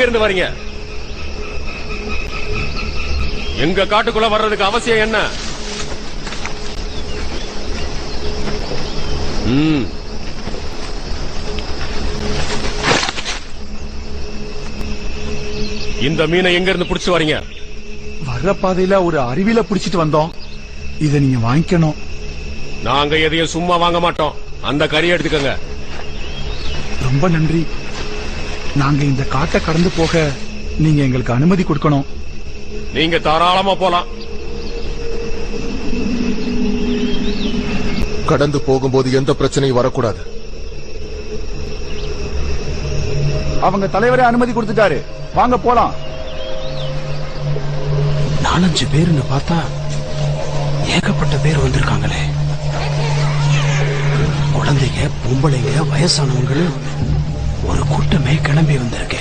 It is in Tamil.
இருந்து வரீங்க? எங்க காட்டுக்குள்ள வர்றதுக்கு அவசியம் என்ன? இந்த மீனை எங்க இருந்து புடிச்சு வரீங்க? வர்ற பாதையில ஒரு அருவியில புடிச்சிட்டு வந்தோம். இத நீங்க வாங்கிக்கணும். நாங்க எதையும் சும்மா வாங்க மாட்டோம். அந்த கறியை எடுத்துக்கங்க. ரொம்ப நன்றி. நாங்க இந்த காட்டை கடந்து போக நீங்க எங்களுக்கு அனுமதி கொடுக்கணும். நீங்க தாராளமா போலாம். கடந்து போகும்போது எந்த பிரச்சனையும் வரக்கூடாது. அவங்க தலைவரே அனுமதி கொடுத்துட்டாரு. வாங்க போலாம். 4-5 பேருன்னு பார்த்தா ஏகப்பட்ட பேர் வந்திருக்காங்களே. குழந்தைங்க, பொம்பளைங்க, வயசானவங்க, ஒரு கூட்டமே கிளம்பி வந்திருக்கு.